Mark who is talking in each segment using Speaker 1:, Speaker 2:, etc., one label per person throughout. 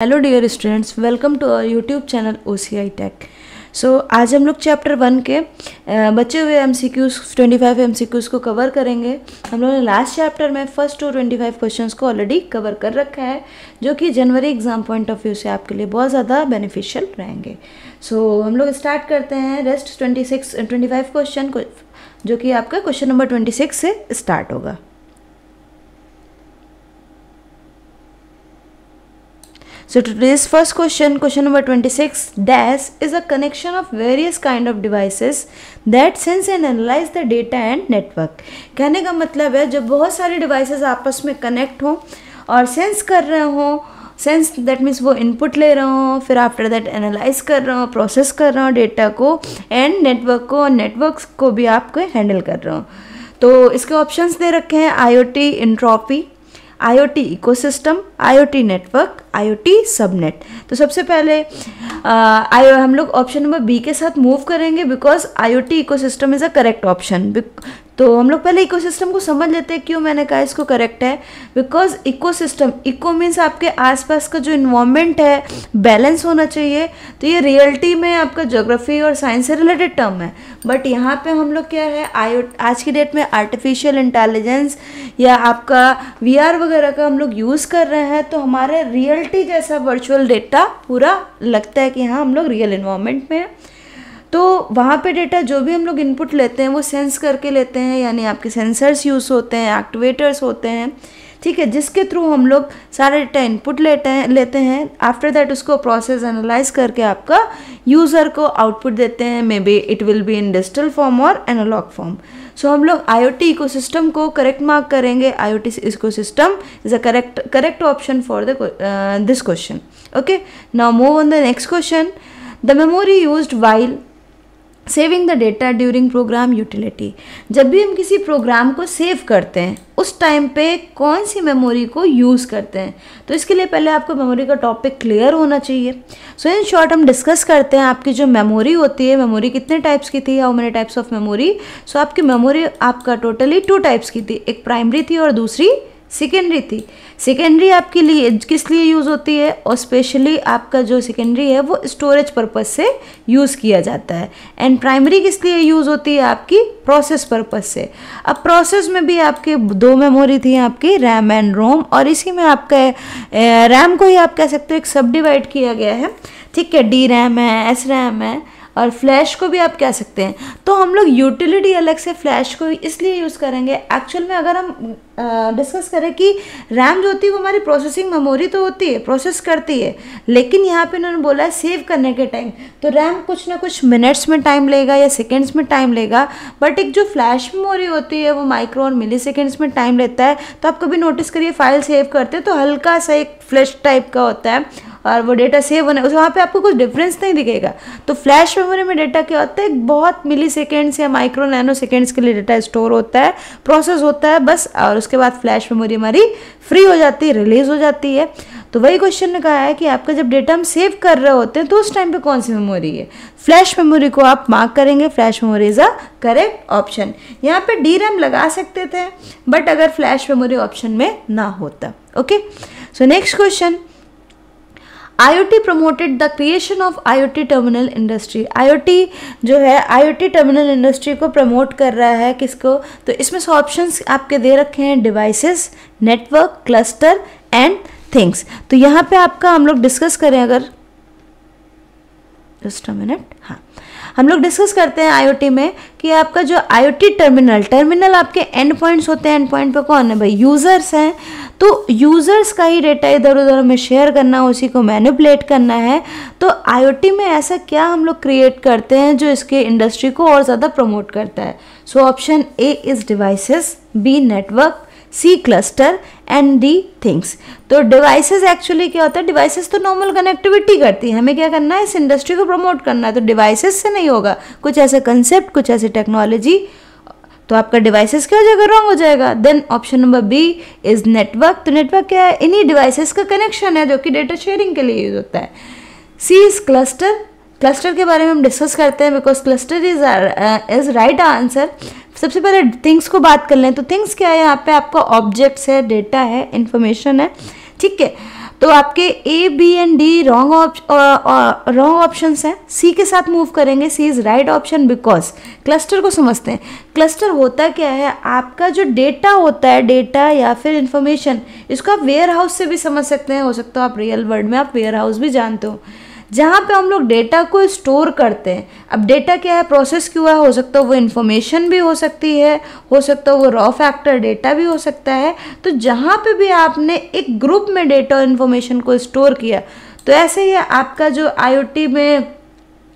Speaker 1: Hello dear students, welcome to our YouTube channel OCI tech. आज हम लोग chapter 1 के बचे हुए MCQs 25 MCQs को कवर करेंगे। हम लोगों ने लास्ट चैप्टर में फर्स्ट 25 क्वेश्चंस को ऑलरेडी कवर कर रखा है, जो कि जनवरी एग्जाम पॉइंट ऑफ व्यू से आपके लिए बहुत ज़्यादा बेनिफिशियल रहेंगे। हम लोग स्टार्ट करते हैं रेस्ट 25 क्वेश्चन को, जो कि आपका क्वेश्चन नंबर 26 से स्टार्ट होगा। So today's first question number 26 dash is a connection of various kind of devices that sense and analyze the data and network। कहने का मतलब है जब बहुत सारे डिवाइसेस आपस में कनेक्ट हों और सेंस कर रहे हों, सेंस दैट मीन्स वो इनपुट ले रहे हों, फिर आफ्टर दैट एनालाइज कर रहे हों, प्रोसेस कर रहे हों डेटा को एंड नेटवर्क को, और नेटवर्क को भी आपको हैंडल कर रहे हों। तो इसके ऑप्शंस दे रखे हैं IoT entropy, IoT ecosystem, IoT network, IoT subnet. तो सबसे पहले हम लोग ऑप्शन नंबर बी के साथ मूव करेंगे because IoT ecosystem is a correct option. तो हम लोग पहले इकोसिस्टम को समझ लेते हैं, क्यों मैंने कहा इसको करेक्ट है। बिकॉज इकोसिस्टम, इको मीन्स आपके आसपास का जो इन्वायरमेंट है बैलेंस होना चाहिए। तो ये रियलिटी में आपका ज्योग्राफी और साइंस से रिलेटेड टर्म है, बट यहाँ पे हम लोग क्या है आज की डेट में आर्टिफिशियल इंटेलिजेंस या आपका VR वगैरह का हम लोग यूज़ कर रहे हैं, तो हमारे रियलिटी जैसा वर्चुअल डेटा पूरा लगता है कि हाँ हम लोग रियल इन्वायरमेंट में हैं। तो वहाँ पे डेटा जो भी हम लोग इनपुट लेते हैं वो सेंस करके लेते हैं, यानी आपके सेंसर्स यूज़ होते हैं, एक्टिवेटर्स होते हैं, ठीक है, जिसके थ्रू हम लोग सारा डेटा इनपुट लेते हैं। आफ्टर दैट उसको प्रोसेस एनालाइज करके आपका यूज़र को आउटपुट देते हैं, may be it will be in digital form और एनालॉग फॉर्म। सो हम लोग IoT इकोसिस्टम को करेक्ट मार्क करेंगे। IoT ecosystem is a correct option for this question. Okay, now move on the next question. The memory used while saving the data during program utility. जब भी हम किसी programme को save करते हैं उस टाइम पे कौन सी मेमोरी को यूज़ करते हैं, तो इसके लिए पहले आपको मेमोरी का टॉपिक क्लियर होना चाहिए। सो इन शॉर्ट हम डिस्कस करते हैं आपकी जो मेमोरी होती है, मेमोरी कितने टाइप्स की थी, how many types of memory. So आपकी मेमोरी आपका टोटली 2 टाइप्स की थी, एक प्राइमरी थी और दूसरी सेकेंडरी थी। सेकेंडरी आपके लिए किस लिए यूज़ होती है, और स्पेशली आपका जो सेकेंडरी है वो स्टोरेज पर्पस से यूज़ किया जाता है, एंड प्राइमरी किस लिए यूज़ होती है आपकी प्रोसेस पर्पस से। अब प्रोसेस में भी आपके 2 मेमोरी थी, आपकी रैम एंड रोम, और इसी में आपका रैम को ही आप कह सकते हो एक सब डिवाइड किया गया है, ठीक है, DRAM है, SRAM है, और फ्लैश को भी आप कह सकते हैं। तो हम लोग यूटिलिटी अलग से फ्लैश को इसलिए यूज़ करेंगे। एक्चुअल में अगर हम डिस्कस करें कि रैम जो होती है वो हमारी प्रोसेसिंग मेमोरी तो होती है, प्रोसेस करती है, लेकिन यहाँ पे उन्होंने बोला है सेव करने के टाइम, तो रैम कुछ ना कुछ मिनट्स में टाइम लेगा या सेकेंड्स में टाइम लेगा, बट एक जो फ्लैश मेमोरी होती है वो माइक्रो और मिली सेकेंड्स में टाइम लेता है। तो आप कभी नोटिस करिए फाइल सेव करते हैं तो हल्का सा एक फ्लैश टाइप का होता है और वो डेटा सेव होने उस वहाँ पे आपको कुछ डिफरेंस नहीं दिखेगा। तो फ्लैश मेमोरी में डेटा क्या होता है, बहुत मिली सेकेंड्स या माइक्रो नैनो सेकेंड्स के लिए डेटा स्टोर होता है, प्रोसेस होता है बस, और उसके बाद फ्लैश मेमोरी हमारी फ्री हो जाती है, रिलीज हो जाती है। तो वही क्वेश्चन ने कहा है कि आपका जब डेटा हम सेव कर रहे होते हैं तो उस टाइम पे कौन सी मेमोरी है, फ्लैश मेमोरी को आप मार्क करेंगे। Flash memory is a correct option. यहाँ पे DRAM लगा सकते थे बट अगर फ्लैश मेमोरी ऑप्शन में ना होता। Okay, so next question. IoT promoted the creation of IoT terminal industry। IoT जो है IoT terminal industry को प्रमोट कर रहा है, किसको, तो इसमें से ऑप्शंस आपके दे रखे हैं devices, network, cluster and things. तो यहाँ पे आपका हम लोग डिस्कस करें, अगर जस्ट अ मिनट, हाँ हम लोग डिस्कस करते हैं IoT में कि आपका जो IoT टर्मिनल आपके एंड पॉइंट्स होते हैं। एंड पॉइंट पे कौन है भाई, यूज़र्स हैं। तो यूज़र्स का ही डेटा इधर उधर में शेयर करना, उसी को मैनिपुलेट करना है। तो IoT में ऐसा क्या हम लोग क्रिएट करते हैं जो इसके इंडस्ट्री को और ज़्यादा प्रमोट करता है। So option A is devices, B network, C cluster and D things. तो डिवाइसेस एक्चुअली क्या होता है, डिवाइसेस तो नॉर्मल कनेक्टिविटी करती है, हमें क्या करना है, इस इंडस्ट्री को प्रमोट करना है। तो डिवाइसेस से नहीं होगा, कुछ ऐसा कंसेप्ट, कुछ ऐसी टेक्नोलॉजी, तो आपका डिवाइसेस क्या हो जाएगा, रॉन्ग हो जाएगा। Then option number B is network. तो नेटवर्क क्या है, इन्हीं डिवाइसेस का कनेक्शन है जो कि डेटा शेयरिंग के लिए यूज होता है। C is cluster. क्लस्टर के बारे में हम डिस्कस करते हैं because cluster is right answer. सबसे पहले थिंग्स को बात कर लें, तो थिंग्स क्या है, यहाँ पे आपका ऑब्जेक्ट्स है, डेटा है, इंफॉर्मेशन है, ठीक है। तो आपके A, B and D wrong options हैं। सी के साथ मूव करेंगे, C is right option because cluster को समझते हैं। क्लस्टर होता क्या है, आपका जो डेटा होता है, डेटा या फिर इंफॉर्मेशन, इसको आप वेयर हाउस से भी समझ सकते हैं, हो सकता है आप रियल वर्ल्ड में आप वेयर हाउस भी जानते हो, जहाँ पे हम लोग डेटा को स्टोर करते हैं। अब डेटा क्या है, प्रोसेस क्यों है, हो सकता है वो इन्फॉर्मेशन भी हो सकती है, हो सकता है वो रॉ फैक्टर डेटा भी हो सकता है। तो जहाँ पे भी आपने एक ग्रुप में डेटा और इन्फॉर्मेशन को स्टोर किया, तो ऐसे ही आपका जो IoT में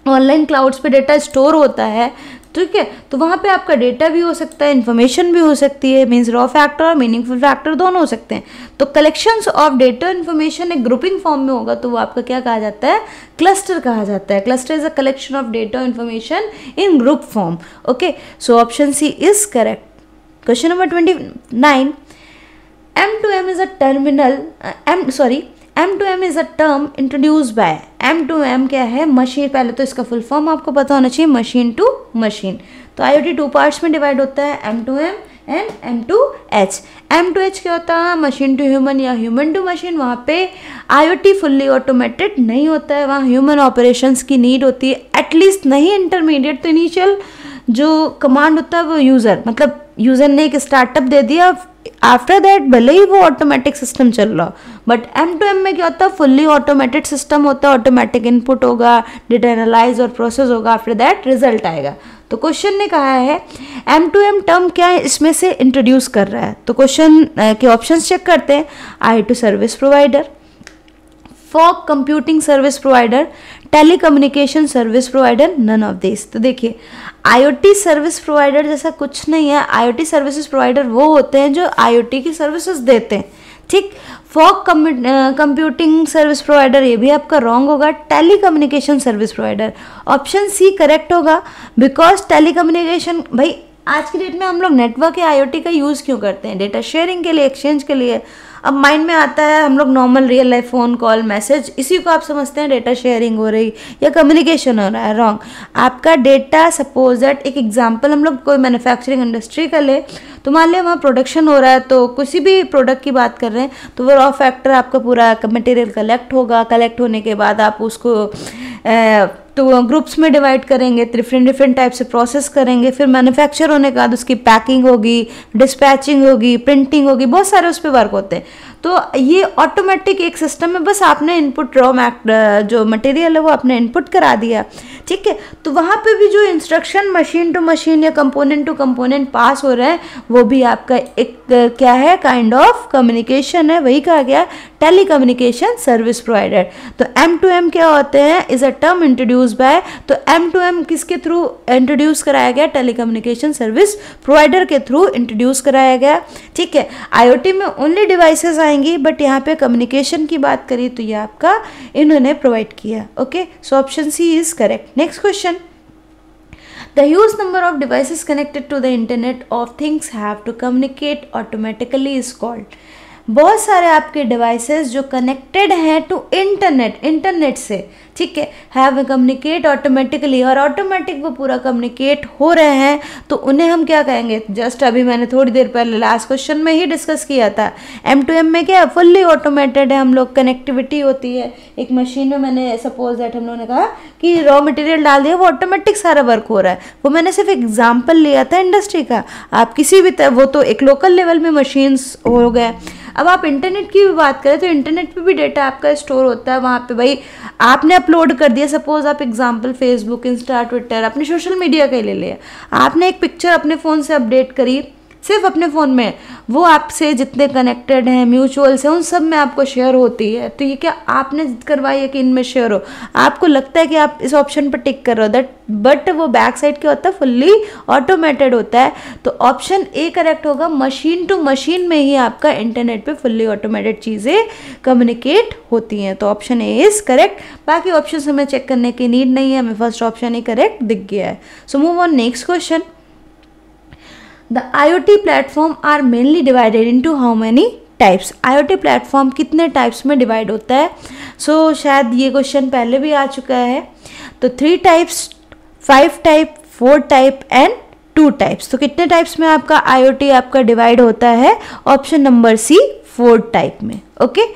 Speaker 1: ऑनलाइन क्लाउड्स पे डेटा स्टोर होता है, ठीक है, तो वहाँ पे आपका डेटा भी हो सकता है, इन्फॉर्मेशन भी हो सकती है, मीन्स रॉ फैक्टर और मीनिंगफुल फैक्टर दोनों हो सकते हैं। तो कलेक्शंस ऑफ डेटा इन्फॉर्मेशन एक ग्रुपिंग फॉर्म में होगा तो वो आपका क्या कहा जाता है, क्लस्टर कहा जाता है। Cluster is a collection of data information in group form. Okay, so option C is correct. Question number 29, M2M is a terminal, M2M is a term introduced by, M2M क्या है, मशीन, पहले तो इसका full form आपको पता होना चाहिए, machine to machine. तो IoT 2 पार्ट्स में डिवाइड होता है, M2M एंड M2H। M2H क्या होता है, मशीन टू ह्यूमन या ह्यूमन टू मशीन। वहाँ पे IoT फुल्ली ऑटोमेटेड नहीं होता है, वहाँ ह्यूमन ऑपरेशंस की नीड होती है, एटलीस्ट नहीं इंटरमीडिएट। तो इनिशियल जो कमांड होता है वो यूज़र, मतलब यूज़र ने एक स्टार्टअप दे दिया, आफ्टर दैट भले ही वो ऑटोमेटिक सिस्टम चल रहा हो, बट M2M में क्या होता है, फुल्ली ऑटोमेटेड सिस्टम होता है, ऑटोमेटिक इनपुट होगा, डेटा एनालाइज और प्रोसेस होगा, आफ्टर दैट रिजल्ट आएगा। तो क्वेश्चन ने कहा है M2M टर्म क्या है, इसमें से इंट्रोड्यूस कर रहा है। तो क्वेश्चन के ऑप्शंस चेक करते हैं, IoT service provider, fog computing service provider, telecommunication service provider, none of this. तो देखिए IoT सर्विस प्रोवाइडर जैसा कुछ नहीं है। IoT सर्विसेज प्रोवाइडर वो होते हैं जो IoT की सर्विसेज देते हैं, ठीक। फॉग कंप्यूटिंग सर्विस प्रोवाइडर ये भी आपका रॉन्ग होगा। Telecommunication service provider, option C correct होगा, बिकॉज टेलीकम्युनिकेशन, भाई आज की डेट में हम लोग नेटवर्क या IoT का यूज़ क्यों करते हैं, डेटा शेयरिंग के लिए, एक्सचेंज के लिए। अब माइंड में आता है हम लोग normal real life phone call message, इसी को आप समझते हैं डेटा शेयरिंग हो रही या कम्युनिकेशन हो रहा है, रॉन्ग। आपका डेटा, सपोज दैट एक एग्जांपल हम लोग कोई मैन्युफैक्चरिंग इंडस्ट्री का ले, तो मान लिया वहाँ प्रोडक्शन हो रहा है, तो किसी भी प्रोडक्ट की बात कर रहे हैं, तो वो रॉ फैक्टर आपका पूरा मटेरियल कलेक्ट होगा, कलेक्ट होने के बाद आप उसको तो ग्रुप्स में डिवाइड करेंगे, डिफरेंट टाइप से प्रोसेस करेंगे, फिर मैन्युफैक्चर होने के बाद उसकी पैकिंग होगी, डिस्पैचिंग होगी, प्रिंटिंग होगी, बहुत सारे उस पर वर्क होते हैं। तो ये ऑटोमेटिक एक सिस्टम है, बस आपने इनपुट जो मटेरियल है वो आपने इनपुट करा दिया, ठीक है। तो वहाँ पे भी जो इंस्ट्रक्शन मशीन टू मशीन या कंपोनेंट टू कंपोनेंट पास हो रहे हैं, वो भी आपका एक क्या है, काइंड ऑफ कम्युनिकेशन है, वही कहा गया टेली कम्युनिकेशन सर्विस प्रोवाइडर। तो M2M क्या होते हैं, is a term introduce by, तो M2M किसके थ्रू इंट्रोड्यूस कराया गया, टेली कम्युनिकेशन सर्विस प्रोवाइडर के थ्रू इंट्रोड्यूस कराया गया, ठीक है। IoT में ओनली डिवाइसेस आएंगी, बट यहाँ पे कम्युनिकेशन की बात करी तो ये आपका इन्होंने प्रोवाइड किया। Okay, so option C is correct. Next question, the huge number of devices connected to the internet of things have to communicate automatically is called, बहुत सारे आपके डिवाइसेस जो कनेक्टेड हैं टू इंटरनेट से, ठीक है, हैव कम्युनिकेट ऑटोमेटिकली, और automatic वो पूरा कम्युनिकेट हो रहे हैं, तो उन्हें हम क्या कहेंगे, जस्ट अभी मैंने थोड़ी देर पहले लास्ट क्वेश्चन में ही डिस्कस किया था। M2M में क्या फुल्ली ऑटोमेटेड है, हम लोग कनेक्टिविटी होती है एक मशीन में, मैंने सपोज दैट हम लोगों ने कहा कि रॉ मटेरियल डाल दिया, वो ऑटोमेटिक सारा वर्क हो रहा है, वो मैंने सिर्फ एग्जाम्पल लिया था इंडस्ट्री का। आप किसी भी वो तो एक लोकल लेवल में मशीन्स हो गए। अब आप इंटरनेट की भी बात करें तो इंटरनेट पे भी डेटा आपका स्टोर होता है, वहाँ पे भाई आपने अपलोड कर दिया, सपोज आप एग्जांपल फेसबुक, इंस्टा, ट्विटर, अपने सोशल मीडिया का ले लिया, आपने एक पिक्चर अपने फ़ोन से अपडेट करी, सिर्फ अपने फ़ोन में, वो आपसे जितने कनेक्टेड हैं म्यूचुअल्स हैं उन सब में आपको शेयर होती है। तो ये क्या आपने करवाई है कि इनमें शेयर हो, आपको लगता है कि आप इस ऑप्शन पर टिक कर रहे हो, दैट बट वो बैक साइड क्या होता है, फुल्ली ऑटोमेटेड होता है। तो ऑप्शन ए करेक्ट होगा, मशीन टू मशीन में ही आपका इंटरनेट पे फुल्ली ऑटोमेटेड चीज़ें कम्युनिकेट होती हैं। तो ऑप्शन ए इज करेक्ट। बाकी ऑप्शन हमें चेक करने की नीड नहीं है, हमें फर्स्ट ऑप्शन ही करेक्ट दिख गया है। सो move on next question, The IoT platform are mainly divided into how many types? IoT platform कितने टाइप्स में डिवाइड होता है? सो शायद ये क्वेश्चन पहले भी आ चुका है। तो 3 types, 5 type, 4 type and 2 types. तो कितने टाइप्स में आपका IoT आपका डिवाइड होता है? ऑप्शन नंबर सी 4 टाइप में। ओके,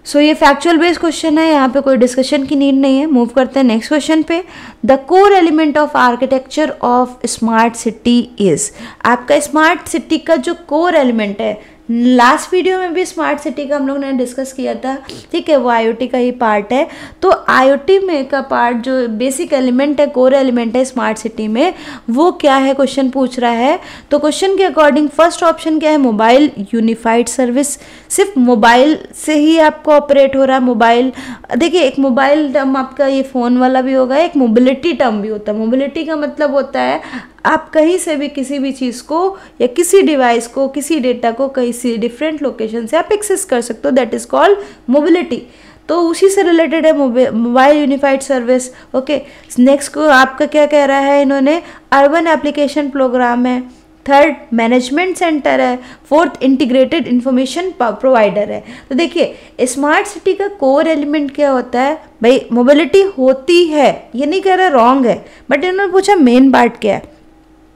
Speaker 1: सो ये फैक्चुअल बेस्ड क्वेश्चन है, यहाँ पे कोई डिस्कशन की नीड नहीं है। मूव करते हैं नेक्स्ट क्वेश्चन पे। The core element of architecture of smart city is, आपका स्मार्ट सिटी का जो कोर एलिमेंट है, लास्ट वीडियो में भी स्मार्ट सिटी का हम लोग ने डिस्कस किया था, ठीक है, वो आईओटी का ही पार्ट है। तो आईओटी में का पार्ट जो बेसिक एलिमेंट है, कोर एलिमेंट है स्मार्ट सिटी में, वो क्या है क्वेश्चन पूछ रहा है। तो क्वेश्चन के अकॉर्डिंग फर्स्ट ऑप्शन क्या है, मोबाइल यूनिफाइड सर्विस, सिर्फ मोबाइल से ही आपको ऑपरेट हो रहा है। मोबाइल, देखिए एक मोबाइल टर्म आपका ये फ़ोन वाला भी होगा, एक मोबिलिटी टर्म भी होता है। मोबिलिटी का मतलब होता है आप कहीं से भी किसी भी चीज़ को या किसी डिवाइस को, किसी डेटा को कहीं से डिफरेंट लोकेशन से आप एक्सेस कर सकते हो, दैट इज़ कॉल्ड मोबिलिटी। तो उसी से रिलेटेड है mobile unified service. Okay, next को आपका क्या कह रहा है इन्होंने, अर्बन एप्लीकेशन प्रोग्राम है। थर्ड मैनेजमेंट सेंटर है। फोर्थ इंटीग्रेटेड इंफॉर्मेशन प्रोवाइडर है। तो देखिए स्मार्ट सिटी का कोर एलिमेंट क्या होता है भाई, मोबिलिटी होती है, ये नहीं कह रहा रॉन्ग है, बट इन्होंने पूछा मेन पार्ट क्या है।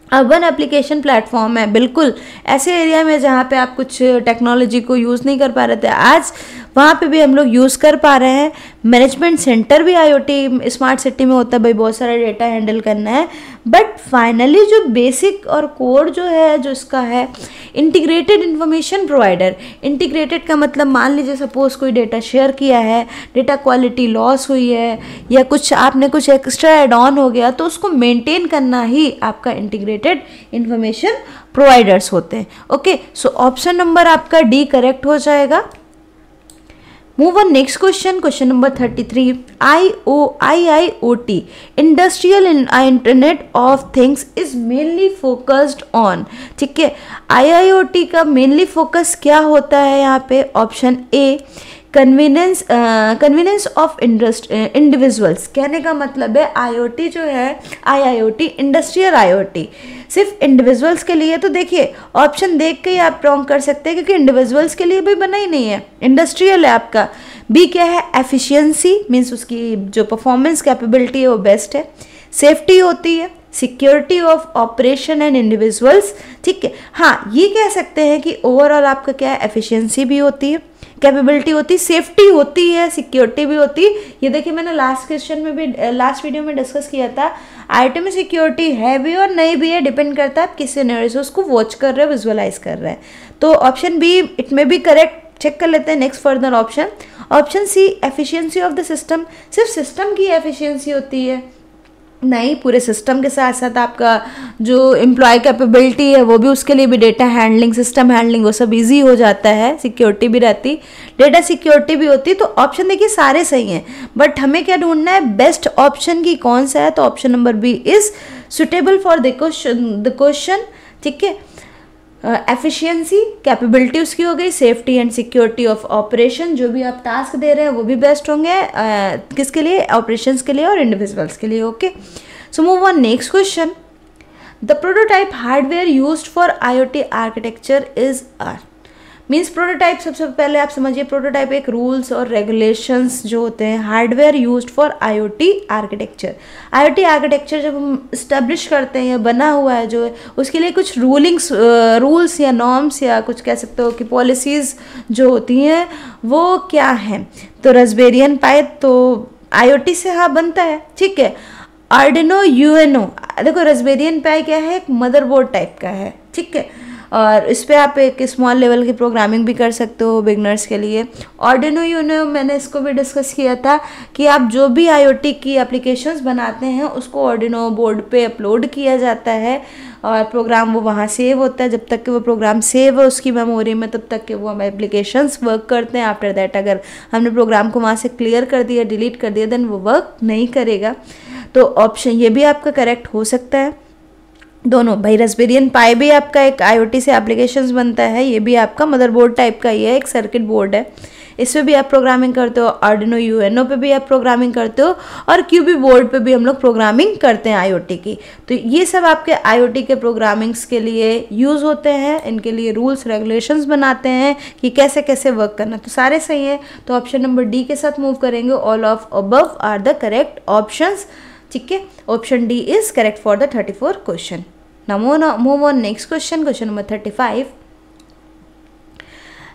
Speaker 1: अर्बन एप्लीकेशन प्लेटफॉर्म है, बिल्कुल ऐसे एरिया में जहाँ पे आप कुछ टेक्नोलॉजी को यूज़ नहीं कर पा रहे थे, आज वहाँ पे भी हम लोग यूज़ कर पा रहे हैं। मैनेजमेंट सेंटर भी आईओटी स्मार्ट सिटी में होता है भाई, बहुत सारा डेटा हैंडल करना है। बट फाइनली जो बेसिक और कोर जो है, जो इसका है इंटीग्रेटेड इंफॉर्मेशन प्रोवाइडर। इंटीग्रेटेड का मतलब मान लीजिए सपोज कोई डेटा शेयर किया है, डेटा क्वालिटी लॉस हुई है या कुछ आपने कुछ एक्स्ट्रा एड ऑन हो गया, तो उसको मेंटेन करना ही आपका इंटीग्रेटेड इंफॉर्मेशन प्रोवाइडर्स होते हैं। ओके, सो ऑप्शन नंबर आपका डी करेक्ट हो जाएगा। Move on next question, question number 33. IIoT, Industrial Internet of Things is mainly focused on, ठीक है। IIoT का मेनली फोकस क्या होता है यहाँ पे, option A convenience of individuals. कहने का मतलब है आईओटी जो है, IIoT इंडस्ट्रियल आईओटी सिर्फ इंडिविजुअल्स के लिए। तो देखिए ऑप्शन देख के ही आप रॉन्ग कर सकते हैं, क्योंकि इंडिविजुअल्स के लिए भी बना ही नहीं है, इंडस्ट्रियल है आपका। बी क्या है, एफिशिएंसी मीन्स उसकी जो परफॉर्मेंस कैपेबिलिटी है वो बेस्ट है। सेफ्टी होती है, security of operation and individuals, ठीक है। हाँ, ये कह सकते हैं कि ओवरऑल आपका क्या है, एफिशिएंसी भी होती है, कैपेबिलिटी होती, सेफ्टी होती है, सिक्योरिटी भी होती। ये देखिए मैंने लास्ट क्वेश्चन में भी, लास्ट वीडियो में डिस्कस किया था, आईटी में सिक्योरिटी है भी और नहीं भी है, डिपेंड करता है आप किस सिनेरियो से उसको वॉच कर रहे हो, विजुअलाइज कर रहे हैं। तो ऑप्शन बी इट में भी करेक्ट, चेक कर लेते हैं next further option. Option C efficiency of the system, सिर्फ सिस्टम की एफिशिएंसी होती है, नहीं पूरे सिस्टम के साथ साथ आपका जो एम्प्लॉय कैपेबिलिटी है वो भी, उसके लिए भी डेटा हैंडलिंग, सिस्टम हैंडलिंग वो सब इजी हो जाता है, सिक्योरिटी भी रहती, डेटा सिक्योरिटी भी होती। तो ऑप्शन देखिए सारे सही हैं, बट हमें क्या ढूंढना है, बेस्ट ऑप्शन की कौन सा है। तो option number B is suitable for the question, ठीक है। एफिशिएंसी, कैपेबिलिटी उसकी हो गई, safety and security of operation, जो भी आप टास्क दे रहे हैं वो भी बेस्ट होंगे, किसके लिए, ऑपरेशंस के लिए और इंडिविजुअल्स के लिए। Okay, so move on next question. The prototype hardware used for IoT architecture is are, means prototype, सबसे पहले आप समझिए प्रोटोटाइप एक रूल्स और रेगुलेशंस जो होते हैं, hardware used for IoT architecture. IoT architecture जब हम इस्टेब्लिश करते हैं या बना हुआ है जो है, उसके लिए कुछ रूल्स या नॉर्म्स या कुछ कह सकते हो कि पॉलिसीज़ जो होती हैं वो क्या हैं। तो रास्पबेरी पाई तो आईओटी से हाँ बनता है, ठीक है। आर्डिनो यूएनओ, देखो रास्पबेरी पाई क्या है, एक मदरबोर्ड टाइप का है, ठीक है, और इस पर आप एक स्मॉल लेवल की प्रोग्रामिंग भी कर सकते हो बिगनर्स के लिए। आर्डिनो यूनो मैंने इसको भी डिस्कस किया था कि आप जो भी आईओटी की एप्लीकेशंस बनाते हैं उसको आर्डिनो बोर्ड पे अपलोड किया जाता है और प्रोग्राम वो वहाँ सेव होता है। जब तक कि वो प्रोग्राम सेव है उसकी मेमोरी में, तब तक कि वो हम एप्लीकेशंस वर्क करते हैं। आफ्टर दैट अगर हमने प्रोग्राम को वहाँ से क्लियर कर दिया, डिलीट कर दिया, देन वो वर्क नहीं करेगा। तो ऑप्शन ये भी आपका करेक्ट हो सकता है, दोनों भाई। रास्पबेरी पाई भी आपका एक आईओटी से एप्लीकेशंस बनता है, ये भी आपका मदरबोर्ड टाइप का ही है, एक सर्किट बोर्ड है, इसमें भी आप प्रोग्रामिंग करते हो। आर्डिनो यूएनओ पे भी आप प्रोग्रामिंग करते हो और क्यूबी बोर्ड पे भी हम लोग प्रोग्रामिंग करते हैं आईओटी की। तो ये सब आपके आईओटी के प्रोग्रामिंग्स के लिए यूज़ होते हैं, इनके लिए रूल्स रेगुलेशंस बनाते हैं कि कैसे कैसे वर्क करना। तो सारे सही हैं, तो ऑप्शन नंबर डी के साथ मूव करेंगे। All of above are the correct options, ठीक है। Option D is correct for the 34 क्वेश्चन। Now move on next question, question number 35.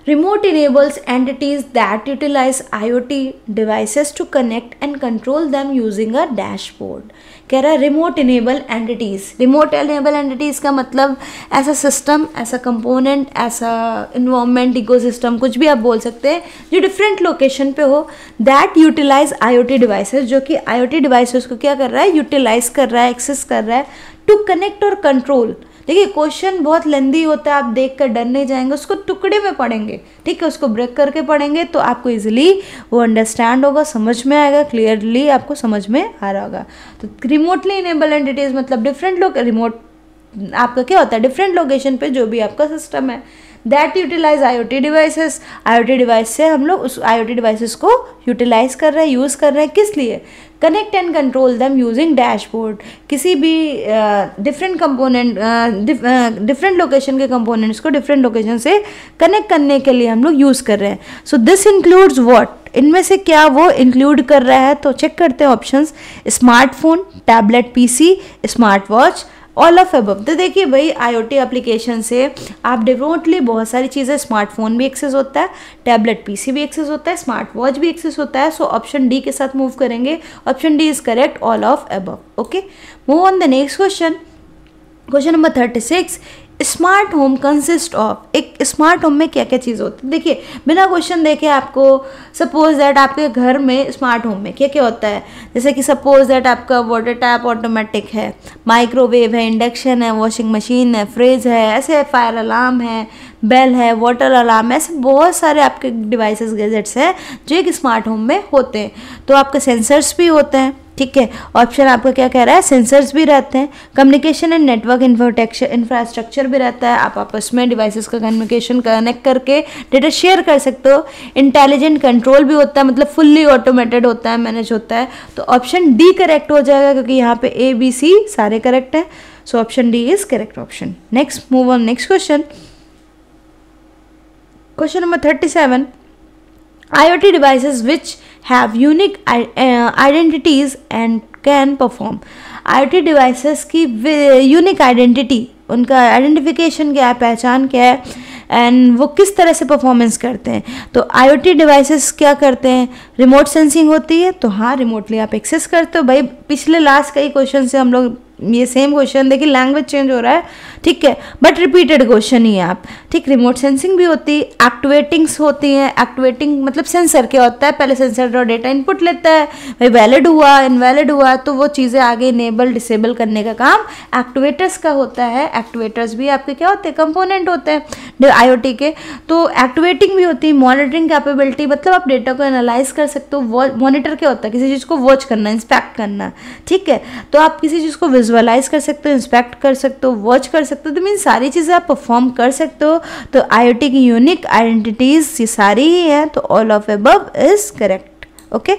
Speaker 1: Remote enables entities that utilize IoT devices to connect and control them using a dashboard. कह रहा है remote enable entities. Remote enable entities का मतलब ऐसा system, ऐसा component, ऐसा environment, ecosystem, कुछ भी आप बोल सकते हैं जो डिफरेंट लोकेशन पे हो, दैट यूटिलाइज IoT डिवाइसेस, जो कि IoT डिवाइसेस को क्या कर रहा है, यूटिलाइज कर रहा है, एक्सेस कर रहा है टू कनेक्ट और कंट्रोल. देखिए क्वेश्चन बहुत लेंदी होता है, आप देख कर डर नहीं जाएंगे, उसको टुकड़े में पढ़ेंगे, ठीक है, उसको ब्रेक करके पढ़ेंगे तो आपको इजीली वो अंडरस्टैंड होगा, समझ में आएगा, क्लियरली आपको समझ में आ रहा होगा. तो रिमोटली इनेबल एंटिटीज मतलब डिफरेंट लोग, रिमोट आपका क्या होता है, डिफरेंट लोकेशन पे जो भी आपका सिस्टम है, that utilise IoT devices. IoT device से हम लोग उस IoT डिवाइसेस को यूटिलाइज कर रहे हैं, यूज़ कर रहे हैं, किस लिए, connect and control them using dashboard. किसी भी डिफरेंट कंपोनेंट, डिफरेंट लोकेशन के कंपोनेंट्स को डिफरेंट लोकेशन से कनेक्ट करने के लिए हम लोग यूज़ कर रहे हैं. सो दिस इंक्लूड्स व्हाट, इनमें से क्या वो इंक्लूड कर रहा है, तो चेक करते हैं options. Smartphone, tablet, PC, smart watch, all of above. तो देखिए भाई IoT एप्लीकेशन से आप रिमोटली बहुत सारी चीज़ें, स्मार्टफोन भी एक्सेस होता है, टैबलेट PC भी एक्सेस होता है, स्मार्ट वॉच भी एक्सेस होता है. सो ऑप्शन डी के साथ मूव करेंगे. Option D is correct, all of above. Okay, move on the next question. Question number 36. Smart home consist of. एक स्मार्ट होम में क्या क्या चीज़ होती है, देखिए बिना क्वेश्चन देखे आपको, सपोज दैट आपके घर में स्मार्ट होम में क्या क्या होता है, जैसे कि सपोज दैट आपका वाटर टैप ऑटोमेटिक है, माइक्रोवेव है, इंडक्शन है, वॉशिंग मशीन है, फ्रिज है, ऐसे फायर अलार्म है, बेल है, वाटर अलार्म है, ऐसे बहुत सारे आपके डिवाइसेस, गैजेट्स हैं जो एक स्मार्ट होम में होते हैं. तो आपके सेंसर्स भी होते हैं, ठीक है. ऑप्शन आपका क्या कह रहा है, सेंसर्स भी रहते हैं, कम्युनिकेशन एंड नेटवर्क इंफ्रास्ट्रक्चर भी रहता है, आप आपस में डिवाइसेस का कम्युनिकेशन कनेक्ट करके डेटा शेयर कर सकते हो, इंटेलिजेंट कंट्रोल भी होता है, मतलब फुल्ली ऑटोमेटेड होता है, मैनेज होता है. तो ऑप्शन डी करेक्ट हो जाएगा क्योंकि यहाँ पे ABC सारे करेक्ट हैं. So option D is correct option. Next, move on next question. Question number 37. IoT devices which have unique identities and can perform. IoT devices की यूनिक आइडेंटिटी, उनका identification क्या है, पहचान क्या है, एंड वो किस तरह से परफॉर्मेंस करते हैं. तो IoT डिवाइसेस क्या करते हैं, रिमोट सेंसिंग होती है, तो हाँ रिमोटली आप एक्सेस करते हो. भाई पिछले लास्ट कई क्वेश्चन से हम लोग ये सेम क्वेश्चन, देखिए लैंग्वेज चेंज हो रहा है, ठीक है, बट रिपीटेड क्वेश्चन ही है आप, ठीक. रिमोट सेंसिंग भी होती है, एक्टिवेटिंग्स होती हैं. एक्टिवेटिंग मतलब सेंसर क्या होता है, पहले सेंसर और डेटा इनपुट लेता है, भाई वैलिड हुआ, इनवैलिड हुआ, तो वो चीज़ें आगे इनेबल डिसेबल करने का काम एक्टिवेटर्स का होता है. एक्टिवेटर्स भी आपके क्या होते हैं, कंपोनेंट होते हैं IoT के. तो एक्टिवेटिंग भी होती है. मॉनिटरिंग कैपेबिलिटी मतलब आप डेटा को एनालाइज कर सकते हो. मॉनिटर क्या होता है, किसी चीज़ को वॉच करना, इंस्पेक्ट करना, ठीक है. तो आप किसी चीज़ को विजुअलाइज कर सकते हो, इंस्पेक्ट कर सकते हो, वॉच कर सकते हो, तो मीन सारी चीज़ें आप परफॉर्म कर सकते हो. तो IoT की यूनिक आइडेंटिटीज ये सारी ही हैं, तो all of above is correct. Okay,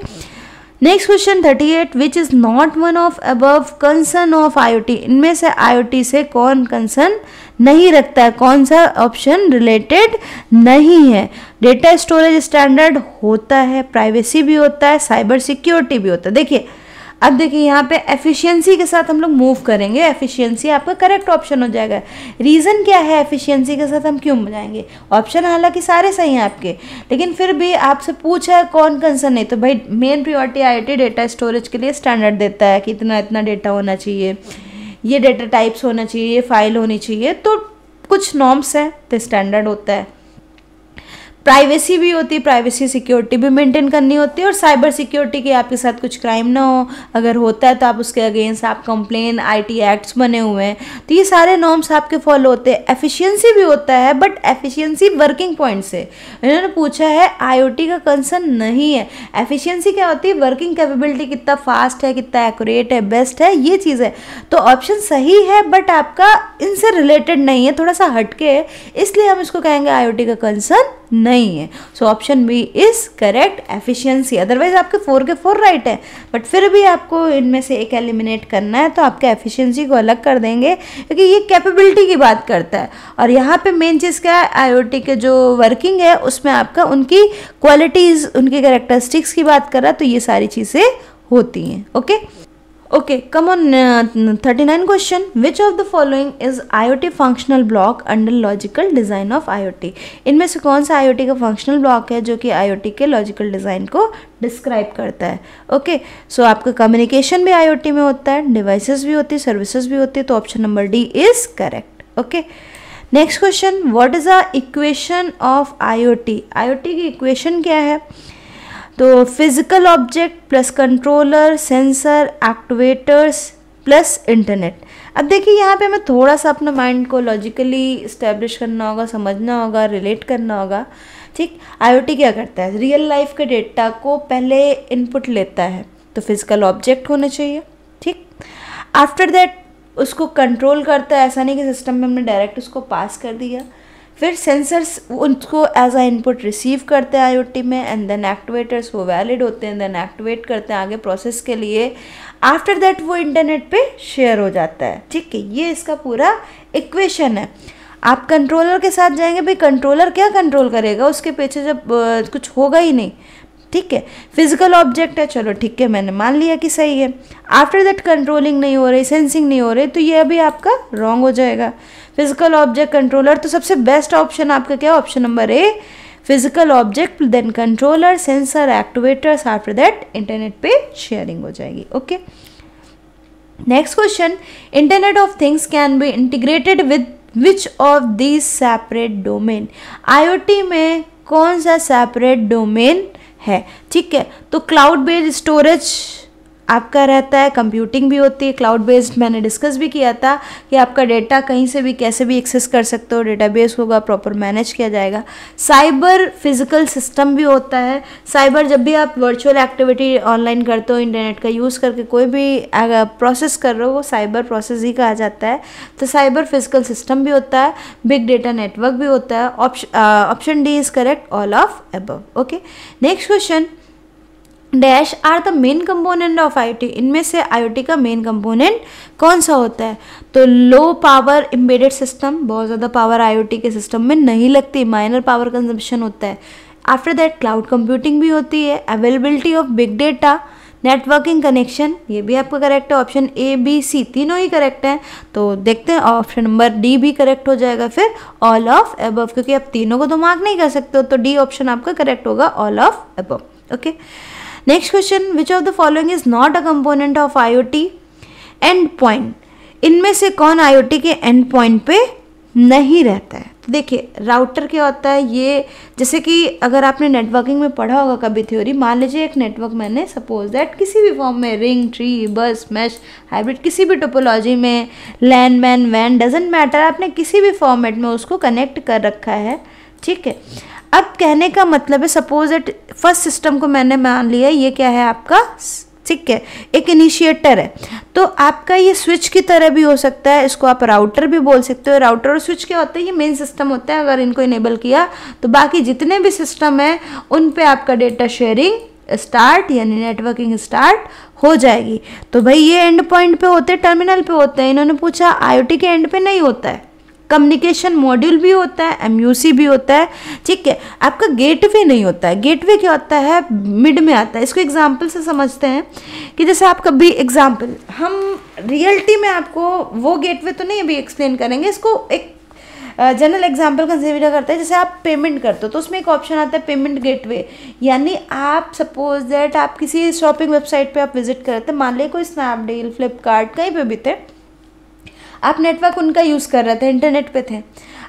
Speaker 1: next question 38. Which is not one of above concern of IoT. इनमें से IoT से कौन कंसर्न नहीं रखता है, कौन सा ऑप्शन रिलेटेड नहीं है. डेटा स्टोरेज स्टैंडर्ड होता है, प्राइवेसी भी होता है, साइबर सिक्योरिटी भी होता है. देखिए अब देखिए यहाँ पे एफिशिएंसी के साथ हम लोग मूव करेंगे. एफिशिएंसी आपका करेक्ट ऑप्शन हो जाएगा. रीज़न क्या है एफिशिएंसी के साथ हम क्यों जाएंगे, ऑप्शन हालांकि सारे सही हैं आपके, लेकिन फिर भी आपसे पूछा है कौन कंसर्न नहीं, तो भाई main priority IoT data storage के लिए स्टैंडर्ड देता है कि इतना इतना डेटा होना चाहिए, ये डेटा टाइप्स होना चाहिए, ये फाइल होनी चाहिए, तो कुछ नॉर्म्स हैं तो स्टैंडर्ड होता है. प्राइवेसी भी होती है, प्राइवेसी सिक्योरिटी भी मेंटेन करनी होती है. और साइबर सिक्योरिटी की आपके साथ कुछ क्राइम ना हो, अगर होता है तो आप उसके अगेंस्ट आप कंप्लेन, IT एक्ट्स बने हुए हैं, तो ये सारे नॉर्म्स आपके फॉलो होते हैं. एफिशिएंसी भी होता है, बट एफिशिएंसी वर्किंग पॉइंट से इन्होंने पूछा है, IoT का कंसर्न नहीं है. एफिशिएंसी क्या होती है, वर्किंग कैपेबिलिटी कितना फास्ट है, कितना एक्यूरेट है, बेस्ट है, ये चीज़ है. तो ऑप्शन सही है बट आपका इनसे रिलेटेड नहीं है, थोड़ा सा हटके है, इसलिए हम इसको कहेंगे IoT का कंसर्न नहीं है. So option B is correct, efficiency. Otherwise आपके 4 के 4 राइट है, बट फिर भी आपको इनमें से एक एलिमिनेट करना है, तो आपके एफिशिएंसी को अलग कर देंगे क्योंकि ये कैपेबिलिटी की बात करता है. और यहाँ पे मेन चीज़ क्या है, IoT के जो वर्किंग है उसमें आपका उनकी क्वालिटीज़, उनकी कैरेक्टरिस्टिक्स की बात कर रहा है, तो ये सारी चीज़ें होती हैं. Okay, Okay, come on. 39 question. Which of the following is IoT functional block under logical design of IoT? इनमें से कौन सा IoT का फंक्शनल ब्लॉक है जो कि IoT के लॉजिकल डिज़ाइन को डिस्क्राइब करता है? ओके, सो आपका कम्युनिकेशन भी IoT में होता है, डिवाइसेस भी होती है, सर्विसेज भी होती है, तो option number D is correct. Okay, next question. What is the equation of IoT? IoT की इक्वेशन क्या है? तो physical object plus controller, sensor, activators plus internet. अब देखिए यहाँ पे हमें थोड़ा सा अपना माइंड को लॉजिकली इस्टेब्लिश करना होगा, समझना होगा, रिलेट करना होगा. ठीक, IoT क्या करता है? रियल लाइफ के डेटा को पहले इनपुट लेता है, तो फिजिकल ऑब्जेक्ट होने चाहिए. ठीक, आफ्टर दैट उसको कंट्रोल करता है. ऐसा नहीं कि सिस्टम में हमने डायरेक्ट उसको पास कर दिया. फिर सेंसर्स उनको एज अ इनपुट रिसीव करते हैं IoT में, एंड देन एक्टिवेटर्स वो वैलिड होते हैं, देन एक्टिवेट करते हैं आगे प्रोसेस के लिए. आफ्टर दैट वो इंटरनेट पे शेयर हो जाता है. ठीक है, ये इसका पूरा इक्वेशन है. आप कंट्रोलर के साथ जाएंगे, भाई कंट्रोलर क्या कंट्रोल करेगा? उसके पीछे जब कुछ होगा ही नहीं. ठीक है, फिजिकल ऑब्जेक्ट है, चलो ठीक है, मैंने मान लिया कि सही है. आफ्टर दैट कंट्रोलिंग नहीं हो रही, सेंसिंग नहीं हो रही, तो ये अभी आपका रॉन्ग हो जाएगा. फिजिकल ऑब्जेक्ट कंट्रोलर, तो सबसे बेस्ट ऑप्शन आपका क्या? Option number A, physical object then controller, sensor, activators, after that internet पे शेयरिंग हो जाएगी. Okay, next question. Internet of things can be integrated with which of these separate domain? IoT में कौन सा separate domain है? ठीक है, तो क्लाउड बेस्ड स्टोरेज आपका रहता है, कंप्यूटिंग भी होती है. क्लाउड बेस्ड मैंने डिस्कस भी किया था कि आपका डेटा कहीं से भी कैसे भी एक्सेस कर सकते हो, डेटाबेस होगा, प्रॉपर मैनेज किया जाएगा. साइबर फिजिकल सिस्टम भी होता है. साइबर, जब भी आप वर्चुअल एक्टिविटी ऑनलाइन करते हो, इंटरनेट का यूज़ करके कोई भी प्रोसेस कर रहे हो, वो साइबर प्रोसेस ही कहा जाता है. तो साइबर फिजिकल सिस्टम भी होता है, बिग डेटा नेटवर्क भी होता है. Option D is correct, all of above. Okay, next question. Dash are the main component of IoT? इनमें से IoT का मेन कंपोनेंट कौन सा होता है? तो लो पावर एम्बेडेड सिस्टम, बहुत ज़्यादा पावर IoT के सिस्टम में नहीं लगती, माइनर पावर कंजम्पशन होता है. आफ्टर दैट क्लाउड कंप्यूटिंग भी होती है, availability of big data, networking connection, ये भी आपका करेक्ट है. ऑप्शन A, B, C तीनों ही करेक्ट हैं. तो देखते हैं, ऑप्शन नंबर डी भी करेक्ट हो जाएगा. फिर ऑल ऑफ अबव, क्योंकि आप तीनों को तो मार्क नहीं कर सकते हो, तो डी ऑप्शन आपका करेक्ट होगा, all of above. Okay, next question. Which of the following is not a component of IoT? And point. इनमें से कौन IoT के एंड पॉइंट पे नहीं रहता है? तो देखिए, राउटर क्या होता है? ये जैसे कि अगर आपने नेटवर्किंग में पढ़ा होगा कभी थ्योरी, मान लीजिए एक नेटवर्क मैंने सपोज दैट किसी भी फॉर्म में, रिंग, ट्री, बस, मैश, हाइब्रिड, किसी भी टोपोलॉजी में, लैन, मैन, वैन, डजेंट मैटर, आपने किसी भी फॉर्मेट में उसको कनेक्ट कर रखा है. ठीक है, अब कहने का मतलब है, सपोज दैट फर्स्ट सिस्टम को मैंने मान लिया, ये क्या है आपका? ठीक है, एक इनिशिएटर है. तो आपका ये स्विच की तरह भी हो सकता है, इसको आप राउटर भी बोल सकते हो. राउटर और स्विच क्या होता है? ये मेन सिस्टम होता है. अगर इनको इनेबल किया तो बाकी जितने भी सिस्टम है उन पे आपका डेटा शेयरिंग स्टार्ट यानी नेटवर्किंग स्टार्ट हो जाएगी. तो भाई ये एंड पॉइंट पे होते हैं, टर्मिनल पे होते हैं. इन्होंने पूछा IoT के एंड पे नहीं होता है. कम्युनिकेशन मॉड्यूल भी होता है, MUC भी होता है. ठीक है, आपका गेटवे नहीं होता है. गेटवे क्या होता है? मिड में आता है. इसको एग्जांपल से समझते हैं कि जैसे आप कभी एग्जांपल, हम रियलिटी में आपको वो गेटवे तो नहीं अभी एक्सप्लेन करेंगे, इसको एक जनरल एग्जांपल कंसीडर करते हैं. जैसे आप पेमेंट करते हो तो उसमें एक ऑप्शन आता है पेमेंट गेटवे, यानी आप सपोज दैट आप किसी शॉपिंग वेबसाइट पे आप विजिट करते हैं, मान लीजिए कोई स्नैपडील, फ्लिपकार्ट, कहीं पे भी थे, आप नेटवर्क उनका यूज़ कर रहे थे, इंटरनेट पे थे.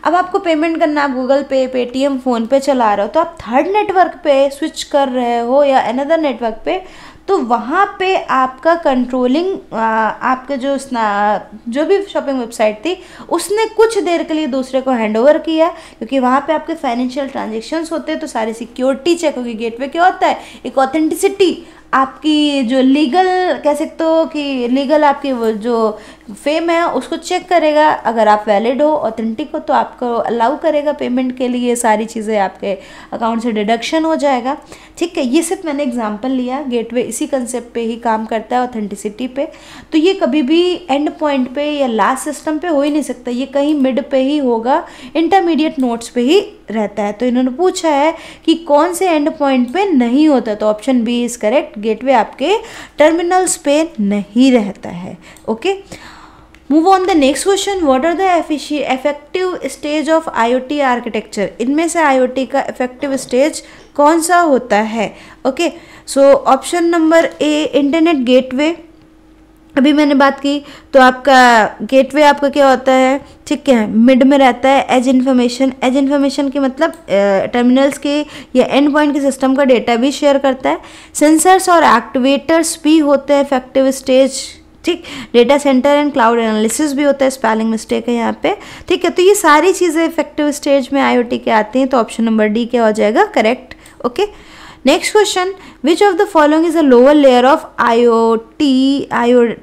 Speaker 1: अब आपको पेमेंट करना, आप गूगल पे, पेटीएम, फ़ोन पे चला रहे हो, तो आप थर्ड नेटवर्क पे स्विच कर रहे हो या अनदर नेटवर्क पे, तो वहाँ पे आपका कंट्रोलिंग आपका जो भी शॉपिंग वेबसाइट थी उसने कुछ देर के लिए दूसरे को हैंड ओवर किया, क्योंकि वहाँ पे आपके फाइनेंशियल ट्रांजेक्शंस होते हैं, तो सारी सिक्योरिटी चेक होगी. गेटवे क्या होता है? एक ऑथेंटिसिटी, आपकी जो लीगल कह सकते हो कि लीगल आपकी वो जो फेम है उसको चेक करेगा. अगर आप वैलिड हो, ऑथेंटिक हो, तो आपको अलाउ करेगा पेमेंट के लिए. सारी चीज़ें आपके अकाउंट से डिडक्शन हो जाएगा. ठीक है, ये सिर्फ मैंने एग्जांपल लिया. गेटवे इसी कंसेप्ट पे ही काम करता है, ऑथेंटिसिटी पे. तो ये कभी भी एंड पॉइंट पे या लास्ट सिस्टम पे हो ही नहीं सकता, ये कहीं मिड पे ही होगा, इंटरमीडिएट नोड्स पे ही रहता है. तो इन्होंने पूछा है कि कौन से एंड पॉइंट पे नहीं होता, तो option B is correct, gateway आपके टर्मिनल्स पे नहीं रहता है। Okay, move on the next question, what are the effective stage of IoT architecture. इनमें से IoT का इफेक्टिव स्टेज कौन सा होता है? ओके, सो ऑप्शन नंबर ए इंटरनेट गेटवे, अभी मैंने बात की तो आपका गेटवे आपका क्या होता है, ठीक है, मिड में रहता है। एज इन्फॉर्मेशन की मतलब टर्मिनल्स के या एंड पॉइंट के सिस्टम का डेटा भी शेयर करता है। सेंसर्स और एक्टिवेटर्स भी होते हैं इफेक्टिव स्टेज, ठीक। Data centre and cloud analysis भी होता है, स्पेलिंग मिस्टेक है यहाँ पे, ठीक है। तो ये सारी चीज़ें इफेक्टिव स्टेज में IoT के आती हैं, तो ऑप्शन नंबर डी क्या हो जाएगा, correct. Okay, next question, which of the following is a lower layer of IoT,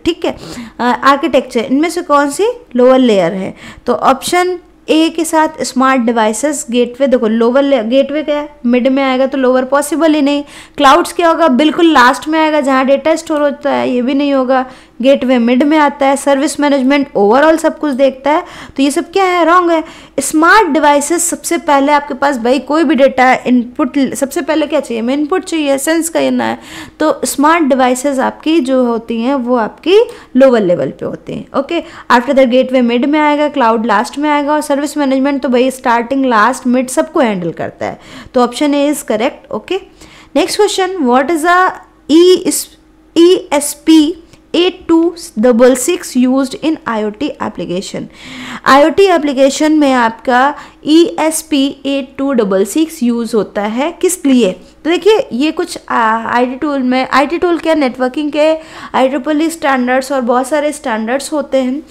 Speaker 1: ठीक है, आर्किटेक्चर, इनमें से कौन सी लोअर लेयर है? तो ऑप्शन ए के साथ स्मार्ट डिवाइसेस गेटवे, देखो लोअर लेयर, गेटवे क्या है, मिड में आएगा तो लोअर पॉसिबल ही नहीं। क्लाउड्स क्या होगा, बिल्कुल लास्ट में आएगा जहाँ डेटा स्टोर होता है, ये भी नहीं होगा, गेटवे मिड में आता है। सर्विस मैनेजमेंट ओवरऑल सब कुछ देखता है, तो ये सब क्या है, रॉन्ग है। स्मार्ट डिवाइसेस सबसे पहले आपके पास भाई कोई भी डेटा इनपुट, सबसे पहले क्या चाहिए, हमें इनपुट चाहिए, सेंस करना है, तो स्मार्ट डिवाइसेस आपकी जो होती हैं वो आपकी लोअर लेवल पे होती हैं। Okay, after the gateway mid में आएगा, क्लाउड लास्ट में आएगा, और सर्विस मैनेजमेंट तो भाई स्टार्टिंग लास्ट मिड सबको हैंडल करता है, तो option A is correct. Okay, next question, what is a ESP 8266 used in IoT application. IoT application में आपका ESP 8266 यूज होता है, किस लिए? तो देखिए ये कुछ IT टूल में, IT टूल के नेटवर्किंग के IEEE स्टैंडर्ड्स और बहुत सारे स्टैंडर्ड्स होते हैं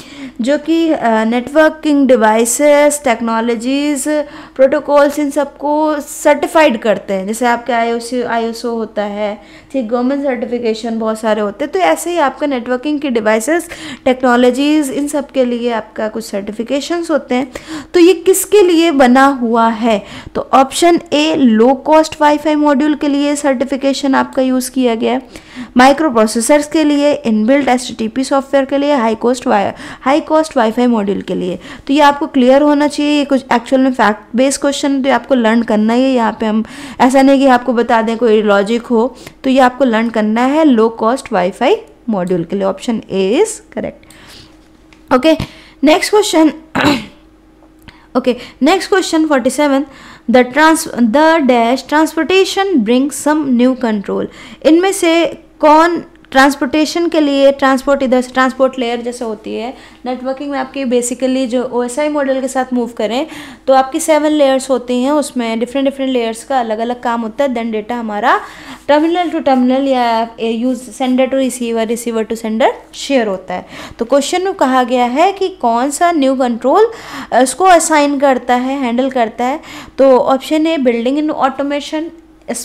Speaker 1: जो कि नेटवर्किंग डिवाइसेस, टेक्नोलॉजीज़, प्रोटोकॉल्स, इन सबको सर्टिफाइड करते हैं। जैसे आपका ISO होता है, ठीक, गवर्नमेंट सर्टिफिकेशन बहुत सारे होते हैं, तो ऐसे ही आपका नेटवर्किंग की डिवाइसेस, टेक्नोलॉजीज़, इन सब के लिए आपका कुछ सर्टिफिकेशंस होते हैं। तो ये किसके लिए बना हुआ है? तो ऑप्शन ए लो कॉस्ट वाईफाई मॉड्यूल के लिए सर्टिफिकेशन आपका यूज़ किया गया है, माइक्रो प्रोसेसर्स के लिए, इनबिल्ट HTTP सॉफ्टवेयर के लिए, हाई कॉस्ट वाईफाई मॉड्यूल के लिए। तो ये आपको क्लियर होना चाहिए, ये कुछ एक्चुअल में फैक्ट बेस्ड क्वेश्चन, तो ये आपको लर्न करना ही है। यहाँ पे हम ऐसा नहीं कि आपको बता दें कोई लॉजिक हो, तो ये आपको लर्न करना है लो कॉस्ट वाईफाई मॉड्यूल के लिए, option A is correct. Okay, next question, okay, next question 47, the dash transportation brings some new control. इनमें से कौन ट्रांसपोर्टेशन के लिए, ट्रांसपोर्ट इधर से ट्रांसपोर्ट लेयर जैसे होती है नेटवर्किंग में आपकी, बेसिकली जो OSI मॉडल के साथ मूव करें तो आपकी 7 लेयर्स होती हैं, उसमें डिफरेंट लेयर्स का अलग अलग काम होता है। देन डेटा हमारा टर्मिनल टू टर्मिनल या use sender to receiver, receiver to sender share होता है। तो क्वेश्चन में कहा गया है कि कौन सा न्यू कंट्रोल इसको असाइन करता है, हैंडल करता है। तो option A building in automation,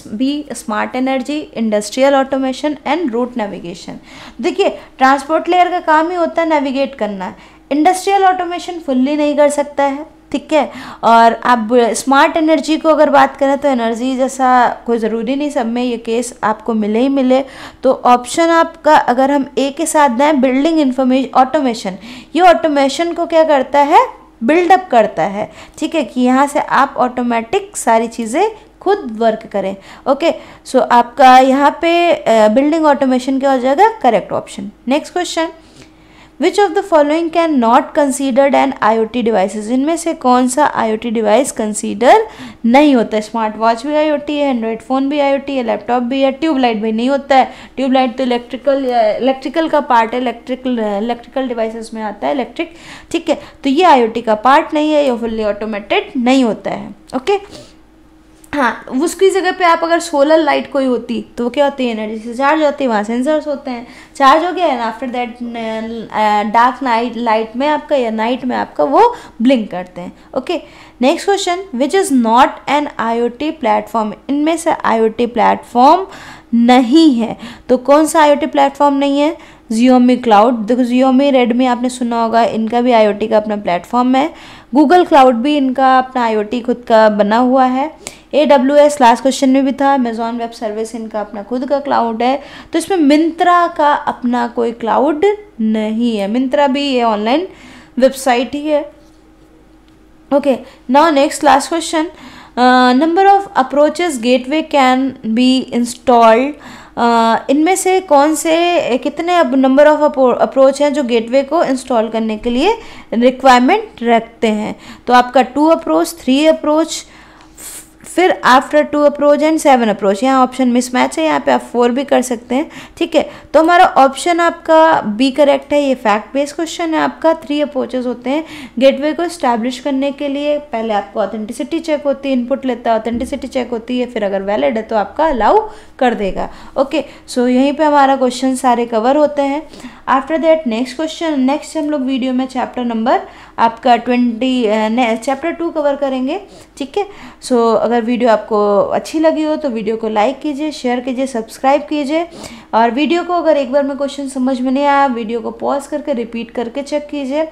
Speaker 1: B smart energy, industrial automation and route navigation. देखिए ट्रांसपोर्ट लेयर का काम ही होता है नेविगेट करना, इंडस्ट्रियल ऑटोमेशन फुल्ली नहीं कर सकता है, ठीक है। और आप स्मार्ट एनर्जी को अगर बात करें तो एनर्जी जैसा कोई ज़रूरी नहीं सब में ये केस आपको मिले ही मिले। तो ऑप्शन आपका अगर हम ए के साथ दें, बिल्डिंग इंफॉर्मेशन ऑटोमेशन, ये ऑटोमेशन को क्या करता है, बिल्डअप करता है, ठीक है, कि यहाँ से आप ऑटोमेटिक सारी चीज़ें खुद वर्क करें। ओके, सो आपका यहाँ पे बिल्डिंग ऑटोमेशन क्या हो जाएगा, correct option. Next question, which of the following can not considered an IoT devices. इनमें से कौन सा IoT डिवाइस कंसीडर नहीं होता है? स्मार्ट वॉच भी IoT है, एंड्रॉइड फ़ोन भी IoT है, लैपटॉप भी है, ट्यूबलाइट भी नहीं होता है। ट्यूबलाइट तो इलेक्ट्रिकल का पार्ट है, इलेक्ट्रिकल डिवाइसेस में आता है, इलेक्ट्रिक, ठीक है। तो ये IoT का पार्ट नहीं है, ये फुल्ली ऑटोमेटेड नहीं होता है। ओके, हाँ, उसकी जगह पे आप अगर सोलर लाइट कोई होती तो वो क्या होती है, एनर्जी से चार्ज होती है, वहाँ सेंसर्स होते हैं, चार्ज हो गया है, आफ्टर दैट डार्क लाइट में आपका या नाइट में आपका वो ब्लिंक करते हैं। Okay, next question, which is not an IoT platform. इनमें से IoT प्लेटफॉर्म नहीं है, तो कौन सा IoT प्लेटफॉर्म नहीं है? Xiaomi क्लाउड, देखो Xiaomi, रेडमी आपने सुना होगा, इनका भी IoT का अपना प्लेटफॉर्म है। गूगल क्लाउड भी इनका अपना IoT खुद का बना हुआ है। AWS लास्ट क्वेश्चन में भी था, अमेजॉन वेब सर्विस इनका अपना खुद का क्लाउड है। तो इसमें मिंत्रा का अपना कोई क्लाउड नहीं है, मिंत्रा भी ये ऑनलाइन वेबसाइट ही है। Okay, now next last question, number of approaches gateway can be installed इनमें से कौन से कितने अब नंबर ऑफ अप्रोच हैं जो गेटवे को इंस्टॉल करने के लिए रिक्वायरमेंट रखते हैं। तो आपका 2 अप्रोच, 3 अप्रोच, फिर आफ्टर 2 अप्रोच एंड 7 अप्रोच। यहाँ ऑप्शन मिसमैच है, यहाँ पे आप 4 भी कर सकते हैं, ठीक है। तो हमारा ऑप्शन आपका बी करेक्ट है। ये फैक्ट बेस्ड क्वेश्चन है आपका। 3 अप्रोचेस होते हैं गेटवे को इस्टेब्लिश करने के लिए। पहले आपको ऑथेंटिसिटी चेक होती है, इनपुट लेता है, ऑथेंटिसिटी चेक होती है, फिर अगर वैलिड है तो आपका अलाउ कर देगा। ओके, सो यहीं पे हमारा क्वेश्चन सारे कवर होते हैं। आफ्टर दैट नेक्स्ट हम लोग वीडियो में चैप्टर नंबर आपका 20 चैप्टर 2 कवर करेंगे, ठीक है। सो अगर वीडियो आपको अच्छी लगी हो तो वीडियो को लाइक कीजिए, शेयर कीजिए, सब्सक्राइब कीजिए। और वीडियो को अगर एक बार में क्वेश्चन समझ में नहीं आया, वीडियो को पॉज करके रिपीट करके चेक कीजिए।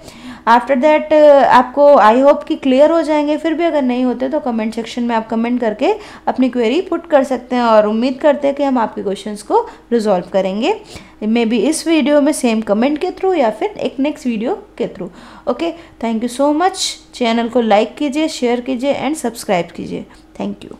Speaker 1: आफ्टर दैट आपको आई होप कि क्लियर हो जाएंगे। फिर भी अगर नहीं होते तो कमेंट सेक्शन में आप कमेंट करके अपनी क्वेरी पुट कर सकते हैं, और उम्मीद करते हैं कि हम आपके क्वेश्चंस को रिजॉल्व करेंगे, मे बी इस वीडियो में सेम कमेंट के थ्रू या फिर एक नेक्स्ट वीडियो के through. Okay, thank you so much. Channel को लाइक कीजिए, शेयर कीजिए एंड सब्सक्राइब कीजिए। Thank you.